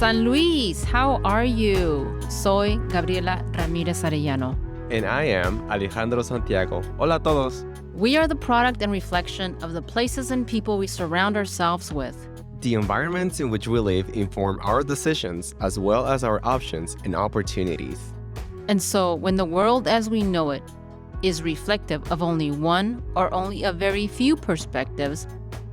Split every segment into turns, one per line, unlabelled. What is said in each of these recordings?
San Luis, how are you? Soy Gabriela Ramirez Arellano.
And I am Alejandro Santiago. Hola a todos.
We are the product and reflection of the places and people we surround ourselves with.
The environments in which we live inform our decisions as well as our options and opportunities.
And so, when the world as we know it is reflective of only one or only a very few perspectives,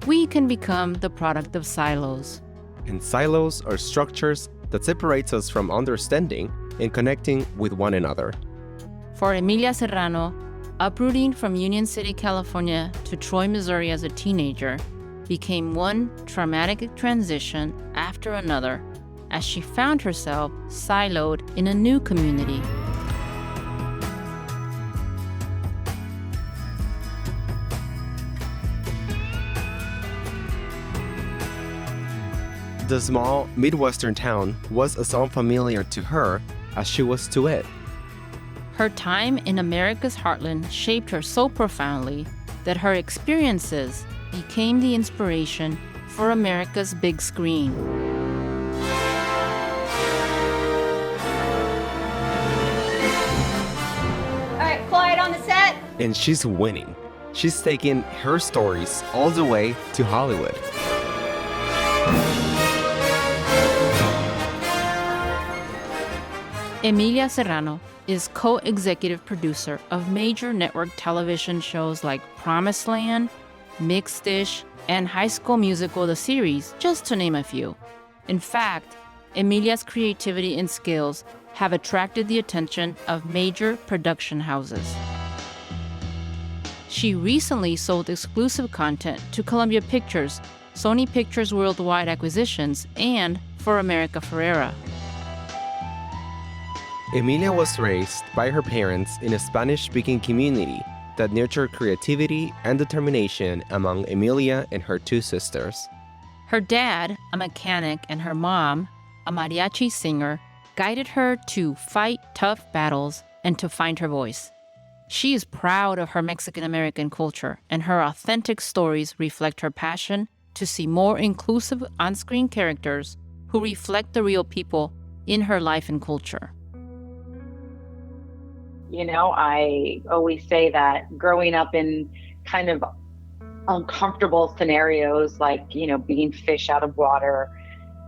we can become the product of silos.
And silos are structures that separates us from understanding and connecting with one another.
For Emilia Serrano, uprooting from Union City, California to Troy, Missouri as a teenager became one traumatic transition after another as she found herself siloed in a new community.
The small Midwestern town was as unfamiliar to her as she was to it.
Her time in America's heartland shaped her so profoundly that her experiences became the inspiration for America's big screen.
All right, quiet on the set.
And she's winning. She's taking her stories all the way to Hollywood.
Emilia Serrano is co-executive producer of major network television shows like Promised Land, Mixed Dish, and High School Musical the series, just to name a few. In fact, Emilia's creativity and skills have attracted the attention of major production houses. She recently sold exclusive content to Columbia Pictures, Sony Pictures Worldwide Acquisitions, and For America Ferrera.
Emilia was raised by her parents in a Spanish-speaking community that nurtured creativity and determination among Emilia and her two sisters.
Her dad, a mechanic, and her mom, a mariachi singer, guided her to fight tough battles and to find her voice. She is proud of her Mexican-American culture, and her authentic stories reflect her passion to see more inclusive on-screen characters who reflect the real people in her life and culture.
You know, I always say that growing up in kind of uncomfortable scenarios, like, you know, being fish out of water,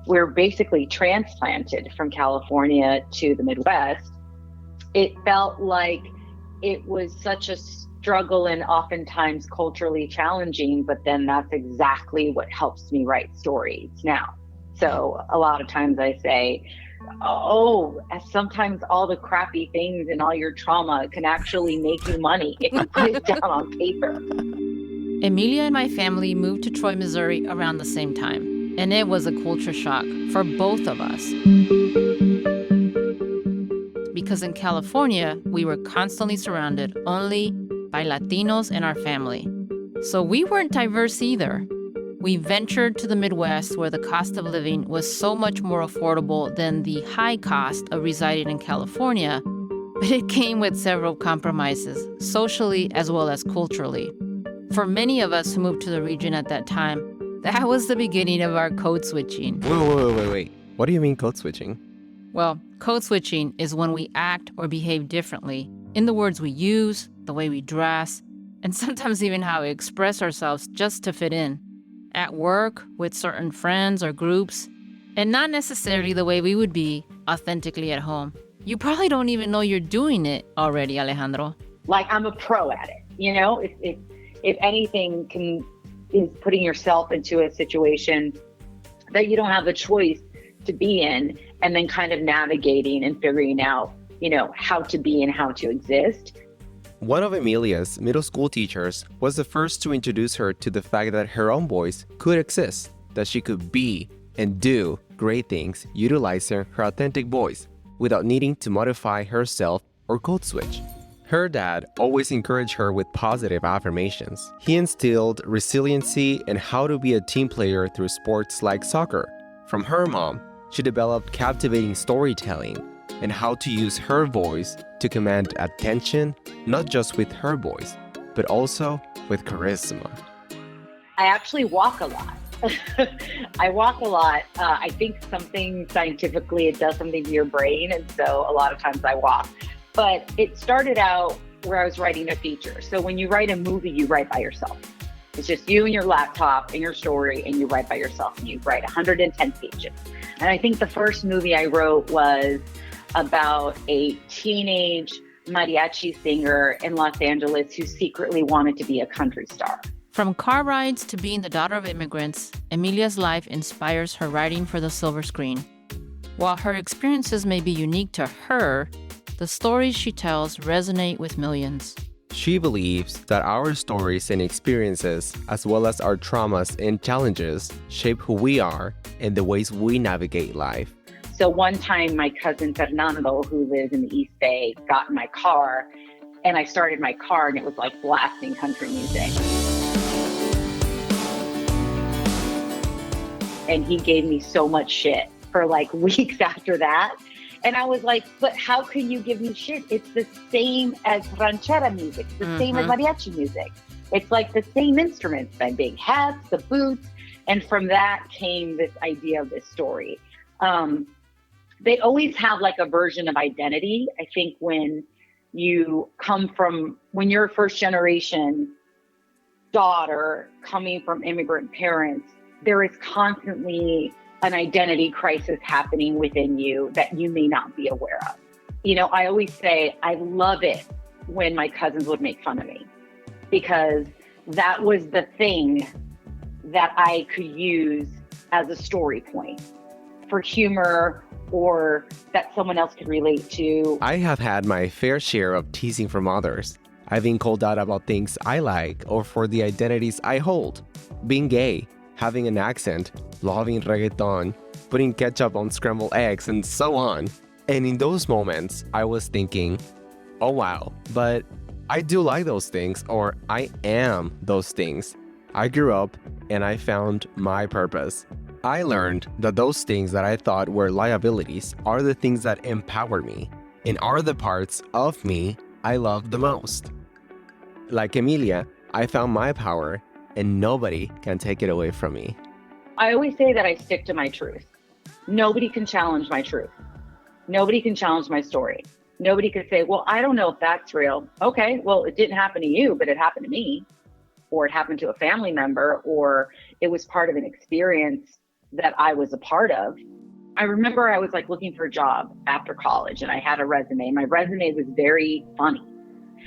we're basically transplanted from California to the Midwest. It felt like it was such a struggle and oftentimes culturally challenging, but then that's exactly what helps me write stories now. So a lot of times I say, sometimes all the crappy things and all your trauma can actually make you money if you put it down on paper.
Emilia and my family moved to Troy, Missouri around the same time, and it was a culture shock for both of us. Because in California, we were constantly surrounded only by Latinos in our family. So we weren't diverse either. We ventured to the Midwest where the cost of living was so much more affordable than the high cost of residing in California, but it came with several compromises, socially as well as culturally. For many of us who moved to the region at that time, that was the beginning of our code switching.
Wait. What do you mean code switching?
Well, code switching is when we act or behave differently in the words we use, the way we dress, and sometimes even how we express ourselves just to fit in. At work, with certain friends or groups, and not necessarily the way we would be authentically at home. You probably don't even know you're doing it already, Alejandro.
Like, I'm a pro at it. You know, if anything is putting yourself into a situation that you don't have a choice to be in, and then kind of navigating and figuring out, you know, how to be and how to exist.
One of Emilia's middle school teachers was the first to introduce her to the fact that her own voice could exist, that she could be and do great things utilizing her authentic voice without needing to modify herself or code switch. Her dad always encouraged her with positive affirmations. He instilled resiliency and how to be a team player through sports like soccer. From her mom, she developed captivating storytelling and how to use her voice to command attention, not just with her voice, but also with charisma.
I actually walk a lot. I walk a lot. I think something scientifically, it does something to your brain. And so a lot of times I walk. But it started out where I was writing a feature. So when you write a movie, you write by yourself. It's just you and your laptop and your story, and you write by yourself, and you write 110 pages. And I think the first movie I wrote was about a teenage mariachi singer in Los Angeles who secretly wanted to be a country star.
From car rides to being the daughter of immigrants, Emilia's life inspires her writing for the silver screen. While her experiences may be unique to her, the stories she tells resonate with millions.
She believes that our stories and experiences, as well as our traumas and challenges, shape who we are and the ways we navigate life.
So one time my cousin Fernando, who lives in the East Bay, got in my car, and I started my car and it was like blasting country music. And he gave me so much shit for like weeks after that. And I was like, but how can you give me shit? It's the same as ranchera music, the same as mariachi music. It's like the same instruments, the big hats, the boots. And from that came this idea of this story. They always have like a version of identity. I think when you're a first generation daughter coming from immigrant parents, there is constantly an identity crisis happening within you that you may not be aware of. You know, I always say, I love it when my cousins would make fun of me, because that was the thing that I could use as a story point for humor, or that someone else could relate to.
I have had my fair share of teasing from others. I've been called out about things I like or for the identities I hold. Being gay, having an accent, loving reggaeton, putting ketchup on scrambled eggs, and so on. And in those moments, I was thinking, oh wow, but I do like those things, or I am those things. I grew up and I found my purpose. I learned that those things that I thought were liabilities are the things that empower me and are the parts of me I love the most. Like Emilia, I found my power and nobody can take it away from me.
I always say that I stick to my truth. Nobody can challenge my truth. Nobody can challenge my story. Nobody could say, well, I don't know if that's real. Okay, well, it didn't happen to you, but it happened to me, or it happened to a family member, or it was part of an experience that I was a part of. I remember I was like looking for a job after college and I had a resume. My resume was very funny.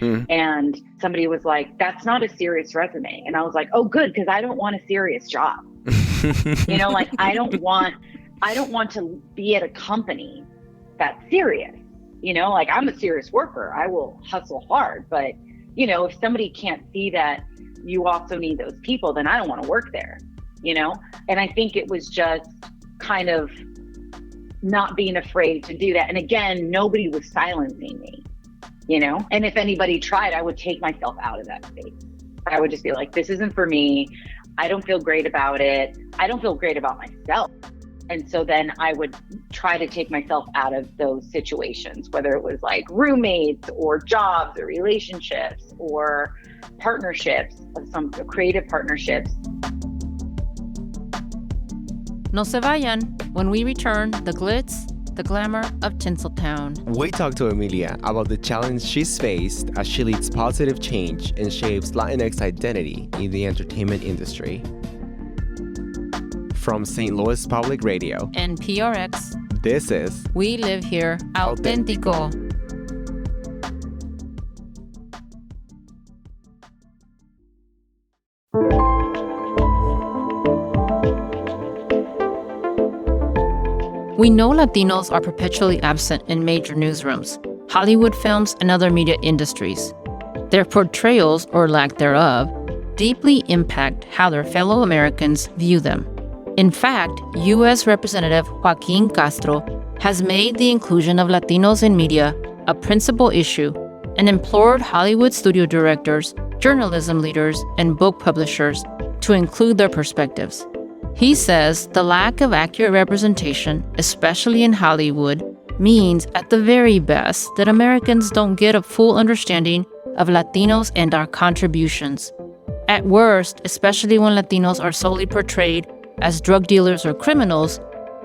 And somebody was like, that's not a serious resume. And I was like, oh, good, because I don't want a serious job. You know, like I don't want to be at a company that's serious. You know, like I'm a serious worker. I will hustle hard. But, you know, if somebody can't see that you also need those people, then I don't want to work there, you know? And I think it was just kind of not being afraid to do that. And again, nobody was silencing me. You know, and if anybody tried, I would take myself out of that space. I would just be like, this isn't for me. I don't feel great about it. I don't feel great about myself. And so then I would try to take myself out of those situations, whether it was like roommates or jobs or relationships or partnerships, some creative partnerships.
No se vayan. When we return, the glitz, the glamour of Tinseltown.
We talked to Emilia about the challenge she's faced as she leads positive change and shapes Latinx identity in the entertainment industry. From St. Louis Public Radio
And PRX,
this is
We Live Here, Auténtico. We know Latinos are perpetually absent in major newsrooms, Hollywood films, and other media industries. Their portrayals, or lack thereof, deeply impact how their fellow Americans view them. In fact, U.S. Representative Joaquin Castro has made the inclusion of Latinos in media a principal issue and implored Hollywood studio directors, journalism leaders, and book publishers to include their perspectives. He says the lack of accurate representation, especially in Hollywood, means at the very best that Americans don't get a full understanding of Latinos and our contributions. At worst, especially when Latinos are solely portrayed as drug dealers or criminals,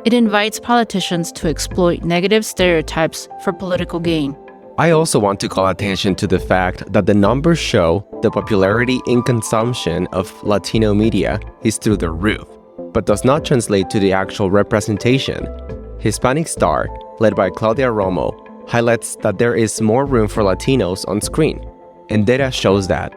it invites politicians to exploit negative stereotypes for political gain.
I also want to call attention to the fact that the numbers show the popularity in consumption of Latino media is through the roof, but does not translate to the actual representation. Hispanic Star, led by Claudia Romo, highlights that there is more room for Latinos on screen, and data shows that.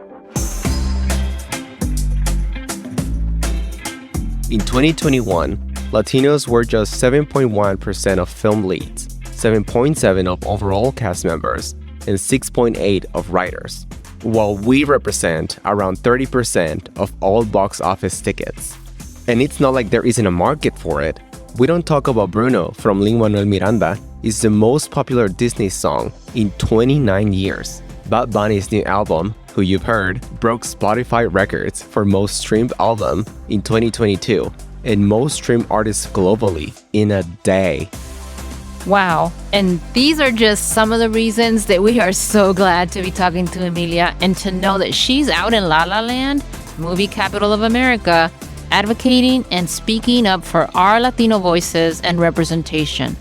In 2021, Latinos were just 7.1% of film leads, 7.7% of overall cast members, and 6.8% of writers, while we represent around 30% of all box office tickets. And it's not like there isn't a market for it. We Don't Talk About Bruno from Lin-Manuel Miranda is the most popular Disney song in 29 years. Bad Bunny's new album, Who You've Heard, broke Spotify records for most streamed album in 2022 and most streamed artists globally in a day.
Wow. And these are just some of the reasons that we are so glad to be talking to Emilia and to know that she's out in La La Land, movie capital of America, advocating and speaking up for our Latino voices and representation.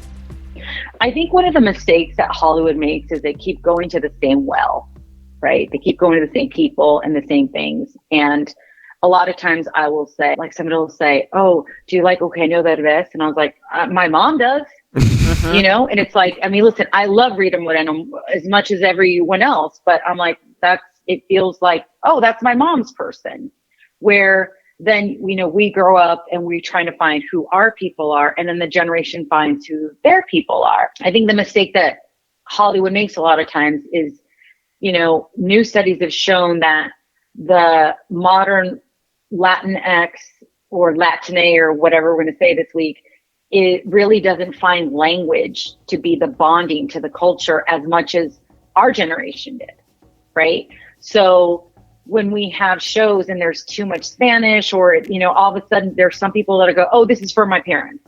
I think one of the mistakes that Hollywood makes is they keep going to the same well, right? They keep going to the same people and the same things. And a lot of times I will say, like somebody will say, oh, do you like Okay No Derbez? And I was like, my mom does, you know? And it's like, I mean, listen, I love Rita Moreno as much as everyone else, but I'm like, it feels like, oh, that's my mom's person. Where then, you know, we grow up and we're trying to find who our people are, and then the generation finds who their people are. I think the mistake that Hollywood makes a lot of times is, you know, new studies have shown that the modern Latinx or Latine or whatever we're going to say this week, it really doesn't find language to be the bonding to the culture as much as our generation did, right? So when we have shows and there's too much Spanish, or, you know, all of a sudden there's some people that go, oh, this is for my parents,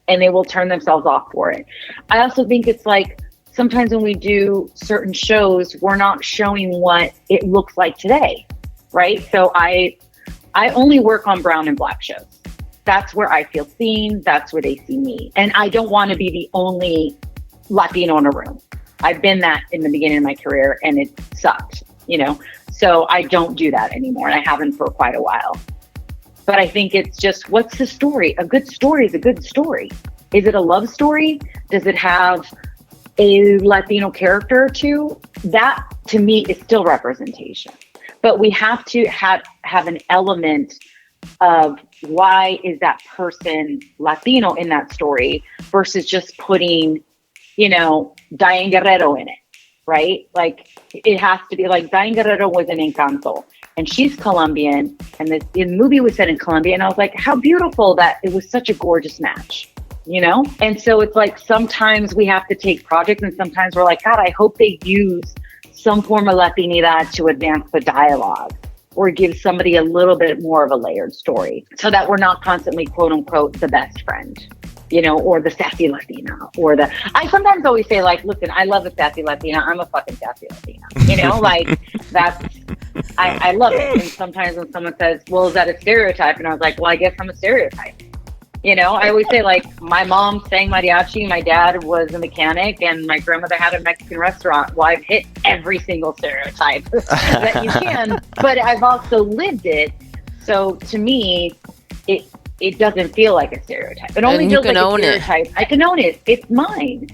and they will turn themselves off for it. I also think it's like sometimes when we do certain shows, we're not showing what it looks like today, right? So I only work on brown and black shows. That's where I feel seen. That's where they see me. And I don't want to be the only Latino in a room. I've been that in the beginning of my career, and it sucked, you know? So I don't do that anymore, and I haven't for quite a while. But I think it's just, what's the story? A good story is a good story. Is it a love story? Does it have a Latino character or two? That, to me, is still representation. But we have to have an element of why is that person Latino in that story versus just putting, you know, Diane Guerrero in it. Right? Like, it has to be like Diane Guerrero was in Encanto, and she's Colombian, and the movie was set in Colombia. And I was like, how beautiful that it was, such a gorgeous match, you know? And so it's like, sometimes we have to take projects, and sometimes we're like, God, I hope they use some form of Latinidad to advance the dialogue or give somebody a little bit more of a layered story, so that we're not constantly, quote unquote, the best friend, you know, or the sassy Latina, or I sometimes always say, like, listen, I love a sassy Latina. I'm a fucking sassy Latina, you know, like, I love it. And sometimes when someone says, well, is that a stereotype? And I was like, well, I guess I'm a stereotype. You know, I always say, like, my mom sang mariachi, my dad was a mechanic, and my grandmother had a Mexican restaurant. Well, I've hit every single stereotype that you can, but I've also lived it. So to me, it doesn't feel like a stereotype. It only feels like a stereotype. I can own it. It's mine.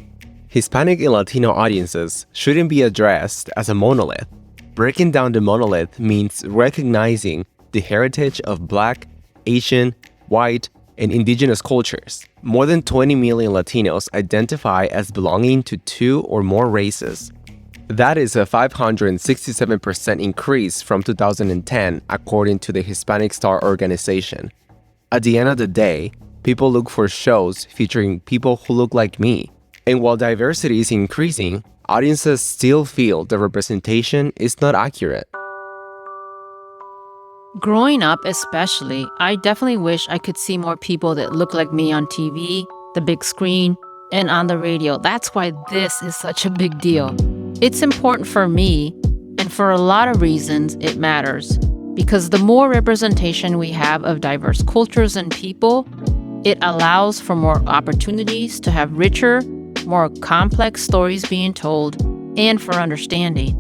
Hispanic and Latino audiences shouldn't be addressed as a monolith. Breaking down the monolith means recognizing the heritage of Black, Asian, white, and indigenous cultures. More than 20 million Latinos identify as belonging to 2 or more races. That is a 567% increase from 2010, according to the Hispanic Star organization. At the end of the day, people look for shows featuring people who look like me. And while diversity is increasing, audiences still feel the representation is not accurate.
Growing up especially, I definitely wish I could see more people that look like me on TV, the big screen, and on the radio. That's why this is such a big deal. It's important for me, and for a lot of reasons, it matters. because the more representation we have of diverse cultures and people, it allows for more opportunities to have richer, more complex stories being told and for understanding.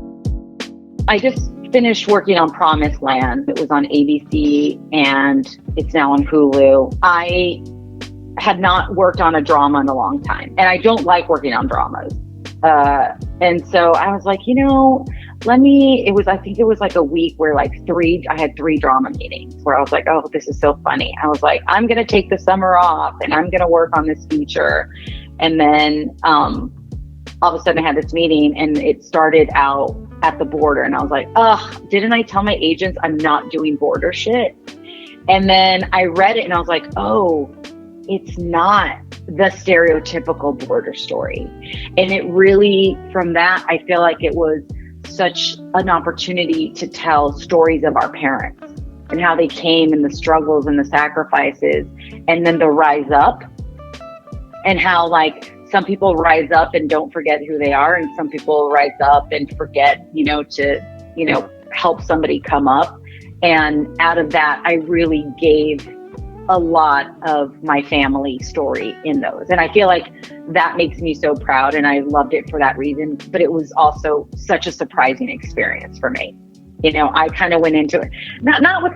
I just finished working on Promised Land. It was on ABC and it's now on Hulu. I had not worked on a drama in a long time, and I don't like working on dramas. And so I was like, I think it was like a week where I had 3 drama meetings where I was like, oh, this is so funny. I was like, I'm going to take the summer off and I'm going to work on this feature. And then all of a sudden I had this meeting and it started out at the border. And I was like, ugh, didn't I tell my agents I'm not doing border shit? And then I read it and I was like, oh, it's not the stereotypical border story. And it really, from that, I feel like it was such an opportunity to tell stories of our parents and how they came and the struggles and the sacrifices and then the rise up, and how some people rise up and don't forget who they are, and some people rise up and forget, to help somebody come up. And out of that, I really gave a lot of my family story in those. And I feel like that makes me so proud, and I loved it for that reason. But it was also such a surprising experience for me. I kind of went into it, not with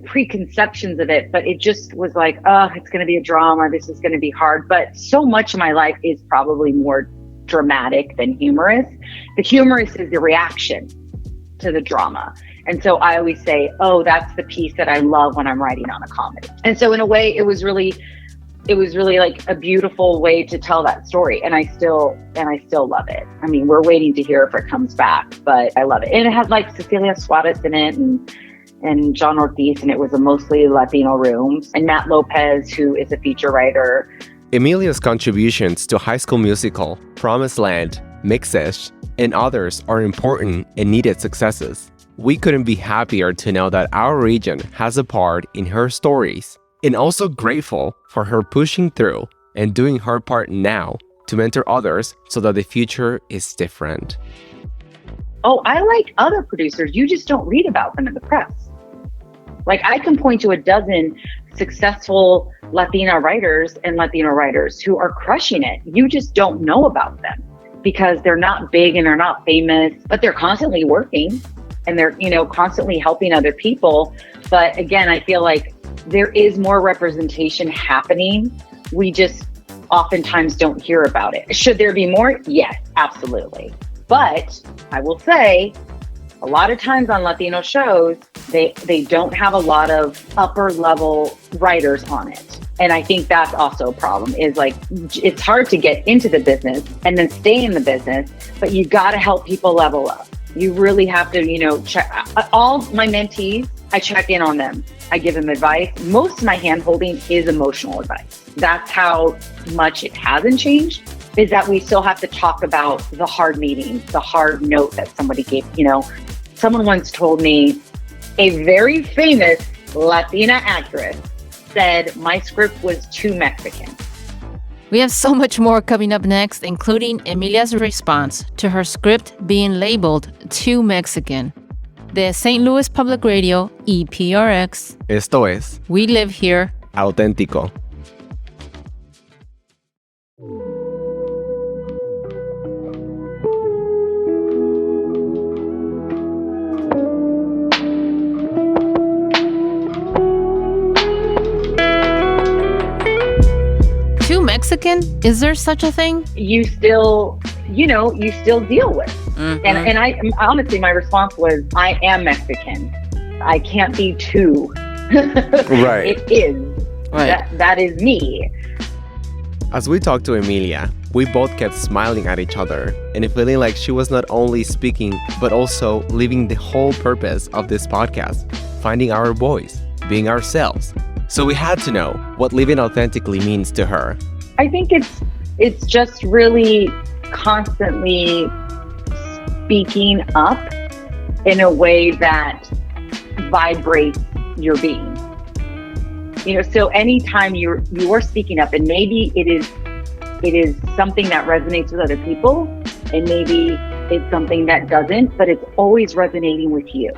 preconceptions of it, but it just was like, oh, it's going to be a drama. This is going to be hard. But so much of my life is probably more dramatic than humorous. The humorous is the reaction to the drama. And so I always say, oh, that's the piece that I love when I'm writing on a comedy. And so in a way, it was really like a beautiful way to tell that story. And I still love it. I mean, we're waiting to hear if it comes back, but I love it. And it has Cecilia Suarez in it and John Ortiz, and it was a mostly Latino room, and Matt Lopez, who is a feature writer.
Emilia's contributions to High School Musical, Promised Land, Mixes, and others are important and needed successes. We couldn't be happier to know that our region has a part in her stories, and also grateful for her pushing through and doing her part now to mentor others so that the future is different.
Oh, I like other producers. You just don't read about them in the press. I can point to a dozen successful Latina writers and Latino writers who are crushing it. You just don't know about them because they're not big and they're not famous, but they're constantly working and they're, constantly helping other people. But again, I feel like there is more representation happening. We just oftentimes don't hear about it. Should there be more? Yes, absolutely. But I will say, a lot of times on Latino shows, they don't have a lot of upper level writers on it. And I think that's also a problem, is it's hard to get into the business and then stay in the business, but you got to help people level up. You really have to, check. All my mentees, I check in on them. I give them advice. Most of my hand-holding is emotional advice. That's how much it hasn't changed, is that we still have to talk about the hard meetings, the hard note that somebody gave. Someone once told me, a very famous Latina actress said my script was too Mexican.
We have so much more coming up next, including Emilia's response to her script being labeled too Mexican. De St. Louis Public Radio, EPRX.
Esto es
We Live Here.
Auténtico.
Too Mexican? Is there such a thing?
You still deal with.
Mm-hmm.
And I honestly, my response was, I am Mexican. I can't be too.
Right.
It is.
Right.
That is me.
As we talked to Emilia, we both kept smiling at each other and feeling like she was not only speaking, but also living the whole purpose of this podcast, finding our voice, being ourselves. So we had to know what living authentically means to her.
I think it's just really constantly speaking up in a way that vibrates your being. So anytime you're speaking up, and maybe it is something that resonates with other people, and maybe it's something that doesn't, but it's always resonating with you.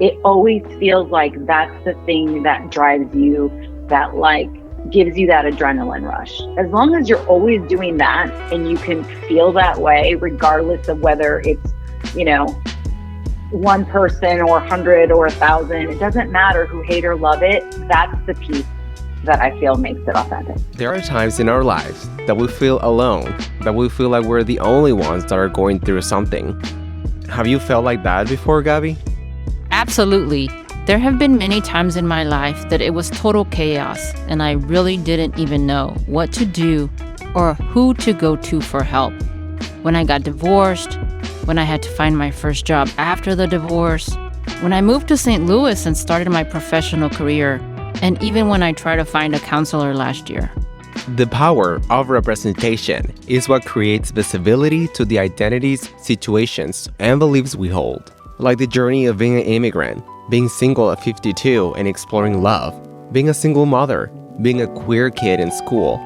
It always feels like that's the thing that drives you, that like gives you that adrenaline rush. As long as you're always doing that and you can feel that way, regardless of whether it's, you know, one person or 100 or 1,000, it doesn't matter who hate or love it. That's the piece that I feel makes it authentic.
There are times in our lives that we feel alone, that we feel like we're the only ones that are going through something. Have you felt like that before, Gabby?
Absolutely. There have been many times in my life that it was total chaos, and I really didn't even know what to do or who to go to for help. When I got divorced, when I had to find my first job after the divorce, when I moved to St. Louis and started my professional career, and even when I tried to find a counselor last year.
The power of representation is what creates visibility to the identities, situations, and beliefs we hold. Like the journey of being an immigrant, being single at 52 and exploring love, being a single mother, being a queer kid in school.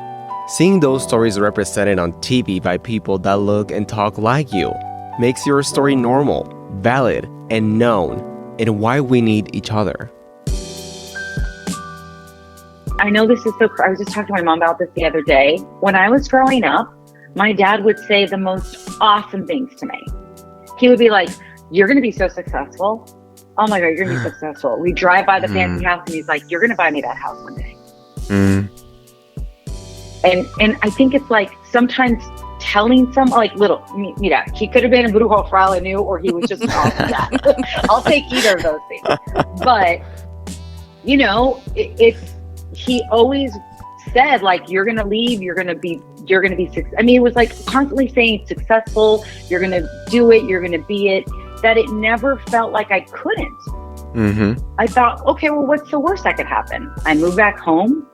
Seeing those stories represented on TV by people that look and talk like you makes your story normal, valid, and known, and why we need each other.
I know this is I was just talking to my mom about this the other day. When I was growing up, my dad would say the most awesome things to me. He would be like, "You're going to be so successful. Oh my God, you're going to be successful." We drive by the fancy house and he's like, "You're going to buy me that house one day." And I think it's like sometimes telling someone, like little, mira, he could have been a brujo for all I knew, or he was just an awesome dad. I'll take either of those things. But, you know, he always said, like, you're going to leave, you're going to be I mean, it was like constantly saying successful, you're going to do it, you're going to be it, that it never felt like I couldn't. I thought, okay, well, what's the worst that could happen? I move back home,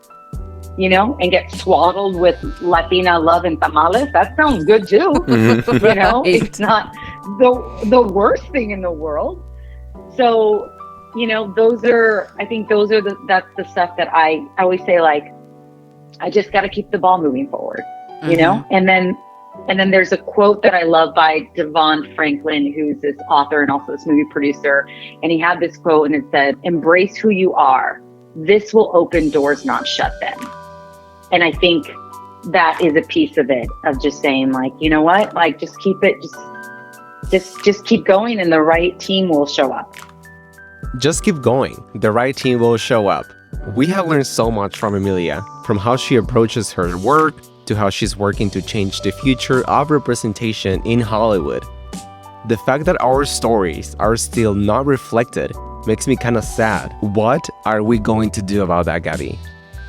you know, and get swaddled with Latina love and tamales. That sounds good too. You know, it's not the worst thing in the world. So, you know, that's the stuff that I always say, like, I just got to keep the ball moving forward, you know? And then there's a quote that I love by Devon Franklin, who's this author and also this movie producer. And he had this quote and it said, "Embrace who you are. This will open doors, not shut them." And I think that is a piece of it, of just saying, like, you know what, like, just keep it, just keep going and the right team will show up.
Just keep going. The right team will show up. We have learned so much from Emilia, from how she approaches her work to how she's working to change the future of representation in Hollywood. The fact that our stories are still not reflected makes me kind of sad. What are we going to do about that, Gabby?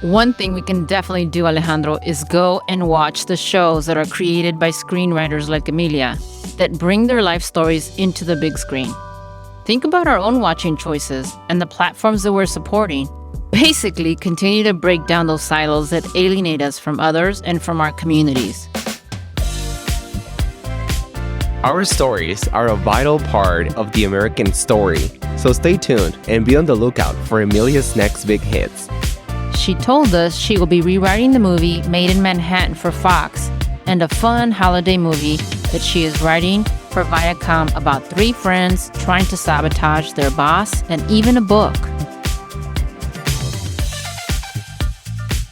One thing we can definitely do, Alejandro, is go and watch the shows that are created by screenwriters like Emilia that bring their life stories into the big screen. Think about our own watching choices and the platforms that we're supporting. Basically, continue to break down those silos that alienate us from others and from our communities.
Our stories are a vital part of the American story, so stay tuned and be on the lookout for Emilia's next big hits.
She told us she will be rewriting the movie Made in Manhattan for Fox and a fun holiday movie that she is writing for Viacom about 3 friends trying to sabotage their boss, and even a book.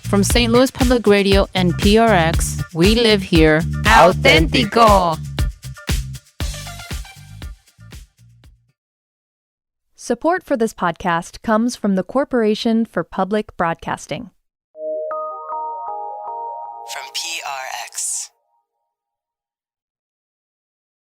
From St. Louis Public Radio and PRX, we live here. Auténtico!
Support for this podcast comes from the Corporation for Public Broadcasting.
From PRX.